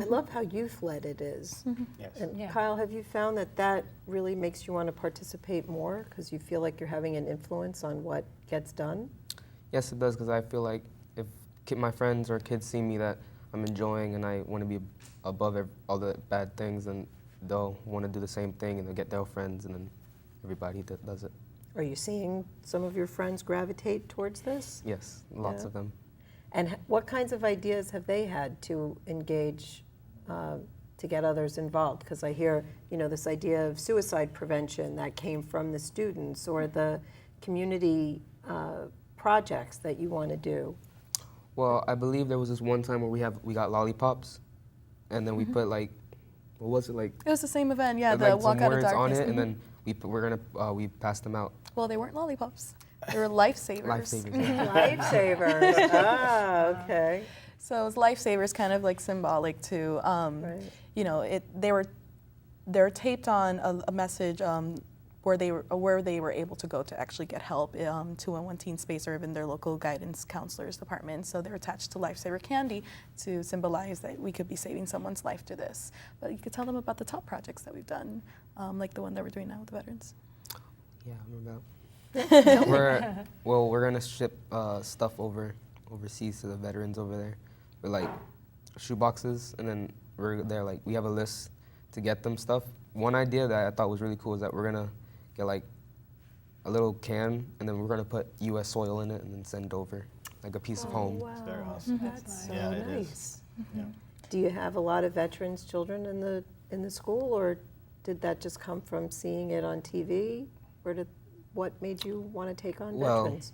I love how youth-led it is. Yes. And Yeah. Kyle, have you found that that really makes you want to participate more because you feel like you're having an influence on what gets done? Yes, it does, because I feel like if my friends or kids see me that I'm enjoying and I want to be above all the bad things, then they'll want to do the same thing and they'll get their friends, and then everybody does it. Are you seeing some of your friends gravitate towards this? Yes, lots Yeah. of them. And what kinds of ideas have they had to engage to get others involved? Because I hear, this idea of suicide prevention that came from the students, or the community projects that you want to do. Well, I believe there was this one time where we got lollipops, and then we put what was it like? It was the same event, yeah, like the Walk some Out of words Darkness. on it, and then we passed them out. Well, they weren't lollipops. They were lifesavers. Lifesavers. Yeah. Lifesavers. Ah, okay. So it was lifesavers, kind of like symbolic to, Right. they're taped on a message where they were able to go to actually get help to a one teen space, or even their local guidance counselors department. So they're attached to lifesaver candy to symbolize that we could be saving someone's life through this. But you could tell them about the top projects that we've done, like the one that we're doing now with the veterans. Yeah, I remember that. We're gonna ship stuff overseas to the veterans over there, with like shoe boxes, and then we have a list to get them stuff. One idea that I thought was really cool is that we're gonna get like a little can, and then we're gonna put U.S. soil in it, and then send over like a piece of home. Wow. It's very awesome. That's so Yeah, it is. nice. Yeah. Do you have a lot of veterans children in the school, or did that just come from seeing it on TV? Or what made you want to take on Well, veterans?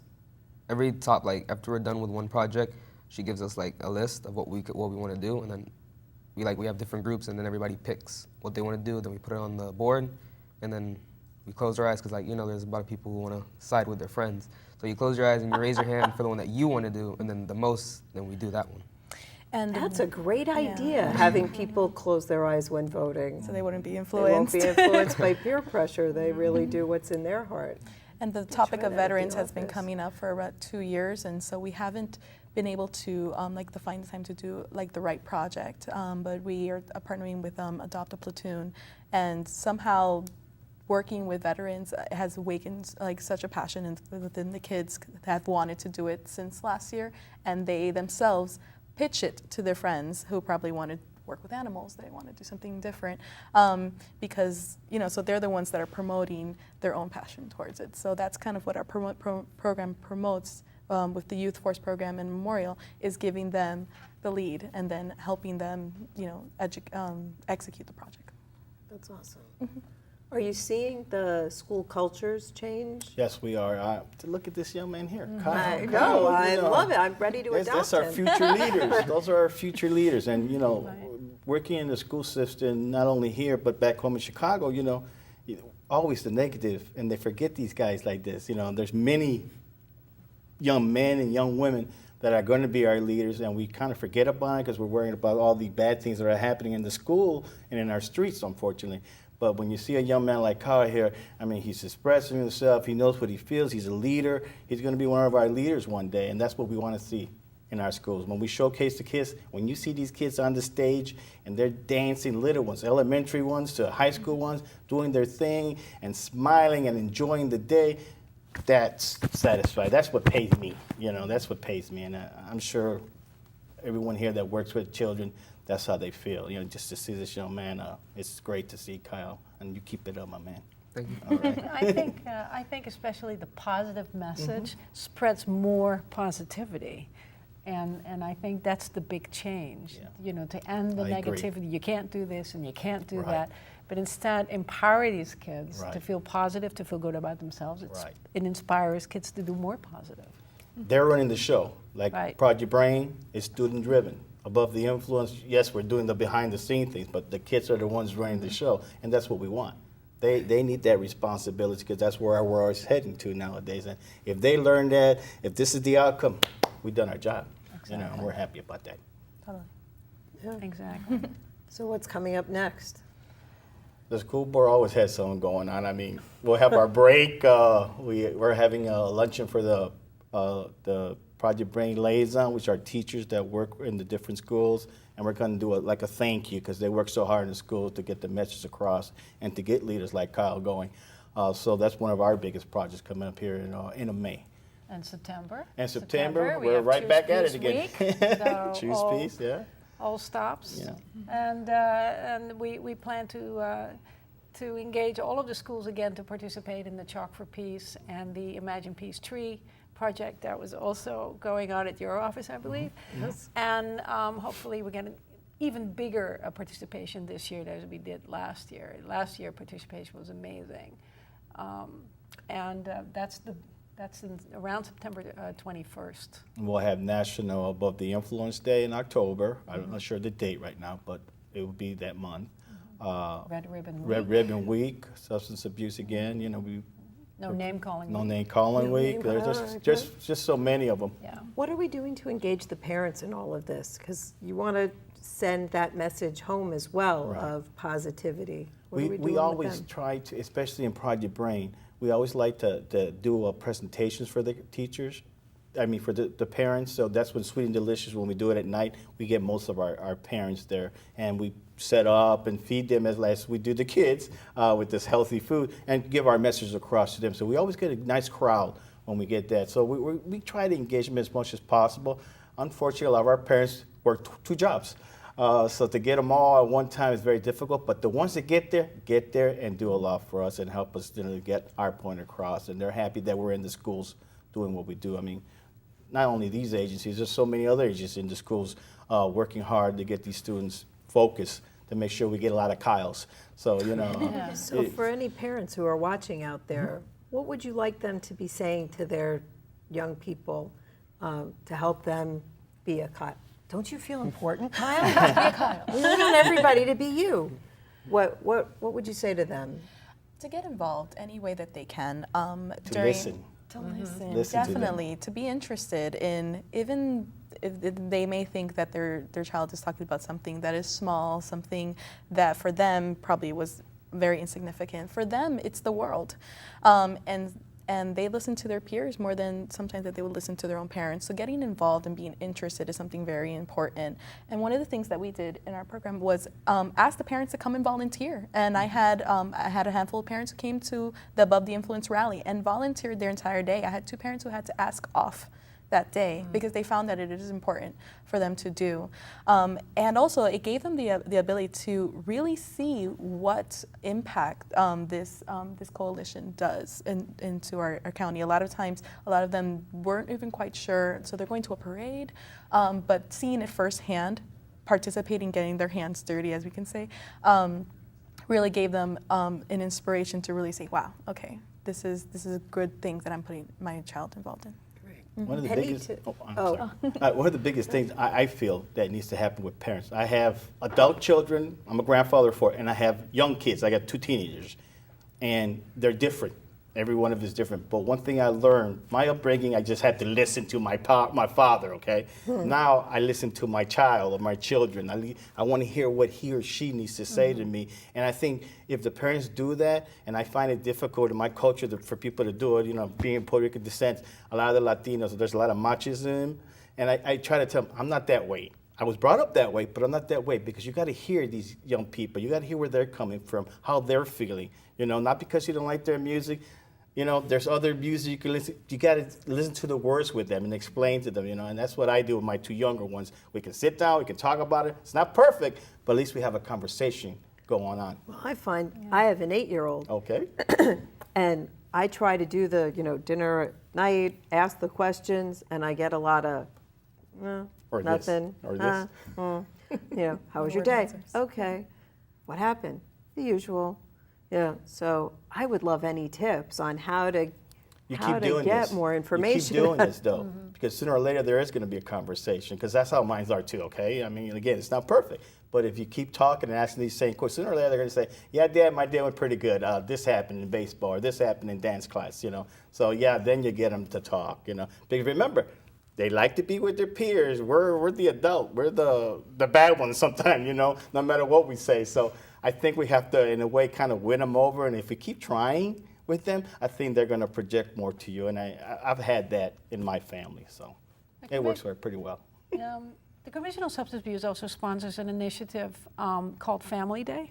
Every after we're done with one project, she gives us like a list of what we want to do, and then we have different groups, and then everybody picks what they want to do. Then we put it on the board, and then we close our eyes, because there's a lot of people who want to side with their friends. So you close your eyes and you raise your hand for the one that you want to do, and then then we do that one. And That's a great idea, having people close their eyes when voting. so they wouldn't be They won't influenced. be influenced by peer pressure. They really do what's in their heart. And the topic try of that at the veterans has been office. coming up for about 2 years, and so we haven't been able to to find the time to do the right project. But we are partnering with Adopt a Platoon, and somehow working with veterans has awakened such a passion within the kids that have wanted to do it since last year, and they themselves pitch it to their friends who probably want to work with animals. They want to do something different because so they're the ones that are promoting their own passion towards it. So that's kind of what our program promotes with the Youth Force program and Memorial, is giving them the lead and then helping them execute the project. That's awesome. Are you seeing the school cultures change? Yes, we are. Look at this young man here. Kyle. I Kyle, know, I love it. I'm ready to adopt That's our him. future leaders. Those are our future leaders. And, working in the school system, not only here, but back home in Chicago, always the negative, and they forget these guys like this. There's many young men and young women that are going to be our leaders, and we kind of forget about it because we're worrying about all the bad things that are happening in the school and in our streets, unfortunately. But when you see a young man like Kyle here, he's expressing himself. He knows what he feels. He's a leader. He's going to be one of our leaders one day, and that's what we want to see in our schools. When we showcase the kids, when you see these kids on the stage and they're dancing, little ones, elementary ones to high school ones, doing their thing and smiling and enjoying the day, that's satisfying. That's what pays me. That's what pays me. And I'm sure everyone here that works with children, that's how they feel. Just to see this young man, it's great to see Kyle, and you keep it up, my man. Thank you. All right. I think especially the positive message spreads more positivity. And I think that's the big change, to end the I agree. negativity. You can't do this and you can't do Right. that. But instead, empower these kids to Right. feel positive, to feel good about themselves. Right. It inspires kids to do more positive. They're running the show. Like Right. Project Brain is student driven. Above the influence, yes, we're doing the behind the scene things, but the kids are the ones running the show, and that's what we want. They need that responsibility because that's where our world is heading to nowadays. And if they learn that, if this is the outcome, we've done our job. And we're happy about that. Totally. Yeah. Exactly. So what's coming up next? The school board always has something going on. We'll have our break. We're having a luncheon for the Project Brain Liaison, which are teachers that work in the different schools, and we're going to do like a thank you because they work so hard in the school to get the message across and to get leaders like Kyle going. So that's one of our biggest projects coming up here in May. And September? And September, we we're have right Choose back at Peace it again. Week, so Choose all- Peace, yeah. All stops. Yeah. And we plan to engage all of the schools again to participate in the Chalk for Peace and the Imagine Peace Tree project that was also going on at your office, I believe. Yes. And hopefully we get an even bigger participation this year than we did last year. Last year participation was amazing. That's around September 21st. We'll have National Above the Influence Day in October. I'm not sure the date right now, but it will be that month. Red Ribbon Week. Red Ribbon Week, substance abuse again. No name calling. No week. name calling No week. name There's calling, just so many of them. Yeah. What are we doing to engage the parents in all of this? Because you want to send that message home as well Right. of positivity. What are we doing We with always them? try to, especially in Project Brain, we always like to do presentations for the teachers. I mean, for the parents. So that's when Sweet and Delicious, when we do it at night, we get most of our parents there. And we set up and feed them as we do the kids with this healthy food and give our message across to them. So we always get a nice crowd when we get that. So we try to engage them as much as possible. Unfortunately, a lot of our parents work two jobs. So to get them all at one time is very difficult, but the ones that get there and do a lot for us and help us get our point across. And they're happy that we're in the schools doing what we do. I mean, not only these agencies, there's so many other agencies in the schools working hard to get these students focused to make sure we get a lot of Kyles. So, Yeah. So for any parents who are watching out there, what would you like them to be saying to their young people to help them be a Kyle? Don't you feel important, Kyle? Be a Kyle. We want everybody to be you. What would you say to them? To get involved any way that they can. to listen. To listen. Listen to them. Definitely, to be interested in, even if they may think that their child is talking about something that is small, something that for them probably was very insignificant. For them, it's the world. And they listen to their peers more than sometimes that they would listen to their own parents. So getting involved and being interested is something very important. And one of the things that we did in our program was ask the parents to come and volunteer. And I had a handful of parents who came to the Above the Influence rally and volunteered their entire day. I had 2 parents who had to ask off that day because they found that it is important for them to do. And also it gave them the ability to really see what impact this coalition does into our county. A lot of times, a lot of them weren't even quite sure, so they're going to a parade, but seeing it firsthand, participating, getting their hands dirty, as we can say, really gave them an inspiration to really say, wow, okay, this is a good thing that I'm putting my child involved in. One of the Penny biggest, to- I'm sorry. One of the biggest things I feel that needs to happen with parents. I have adult children. I'm a grandfather of 4, and I have young kids. I got 2 teenagers, and they're different. Every one of them is different. But one thing I learned, my upbringing, I just had to listen to my father. Okay. Now I listen to my child or my children. I want to hear what he or she needs to say to me. And I think if the parents do that, and I find it difficult in my culture for people to do it, being Puerto Rican descent, a lot of the Latinos, there's a lot of machism, and I try to tell them, I'm not that way. I was brought up that way, but I'm not that way, because you got to hear these young people. You got to hear where they're coming from, how they're feeling. Not because you don't like their music. There's other music you can listen. You got to listen to the words with them and explain to them. And that's what I do with my 2 younger ones. We can sit down, we can talk about it. It's not perfect, but at least we have a conversation going on. Well, I find I have an 8-year-old, Okay. and I try to do the dinner at night, ask the questions, and I get a lot of Or nothing. this. Or this. How was your Word day? answers. Okay. What happened? The usual. Yeah. So I would love any tips on how to You how keep to doing get this. more information. You keep doing this, though, because sooner or later there is going to be a conversation, because that's how mine are too, okay? I mean, again, it's not perfect, but if you keep talking and asking these same questions, sooner or later they're going to say, yeah, Dad, my day went pretty good. This happened in baseball, or this happened in dance class, So, yeah, then you get them to talk, Because remember, they like to be with their peers. We're the adult. We're the bad ones sometimes, no matter what we say. So I think we have to, in a way, kind of win them over. And if we keep trying with them, I think they're going to project more to you. And I've had that in my family. So It works for pretty well. The Commission on Substance Abuse also sponsors an initiative called Family Day.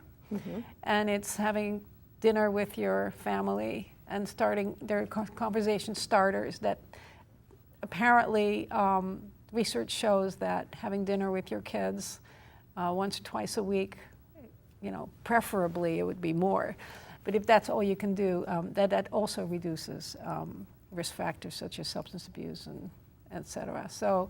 And it's having dinner with your family and starting their conversation starters that apparently research shows that having dinner with your kids once or twice a week, preferably it would be more. But if that's all you can do, that also reduces risk factors such as substance abuse and et cetera. So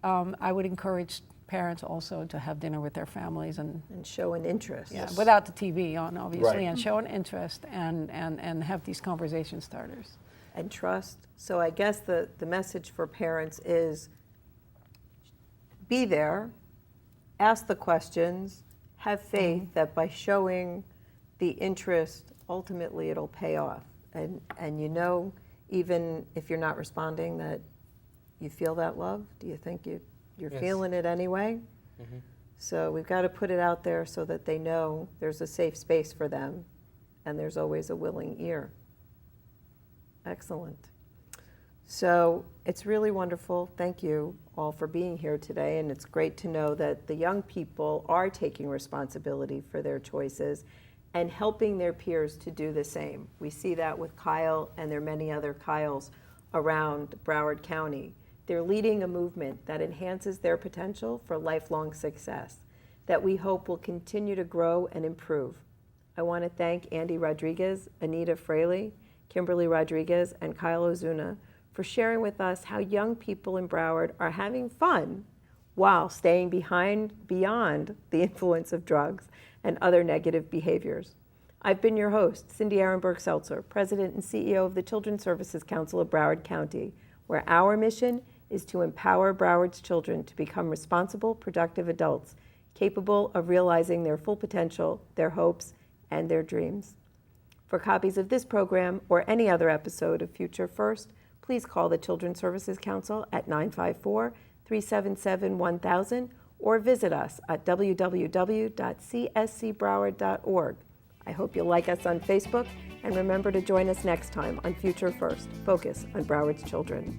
I would encourage parents also to have dinner with their families and show an interest. yeah, without the TV on, obviously, Right. and show an interest and have these conversation starters. And trust. So I guess the message for parents is be there, ask the questions, have faith that by showing the interest, ultimately it'll pay off. And even if you're not responding, that you feel that love. Do you think you're Yes. feeling it anyway? So we've got to put it out there so that they know there's a safe space for them and there's always a willing ear. Excellent. So it's really wonderful. Thank you all for being here today. And it's great to know that the young people are taking responsibility for their choices and helping their peers to do the same. We see that with Kyle, and there are many other Kyles around Broward County. They're leading a movement that enhances their potential for lifelong success that we hope will continue to grow and improve. I want to thank Andy Rodriguez, Anita Fraley, Kimberly Rodriguez, and Kyle Ozuna for sharing with us how young people in Broward are having fun while staying beyond the influence of drugs and other negative behaviors. I've been your host, Cindy Ehrenberg-Seltzer, President and CEO of the Children's Services Council of Broward County, where our mission is to empower Broward's children to become responsible, productive adults, capable of realizing their full potential, their hopes, and their dreams. For copies of this program or any other episode of Future First, please call the Children's Services Council at 954-377-1000 or visit us at www.cscbroward.org. I hope you'll like us on Facebook and remember to join us next time on Future First, focus on Broward's children.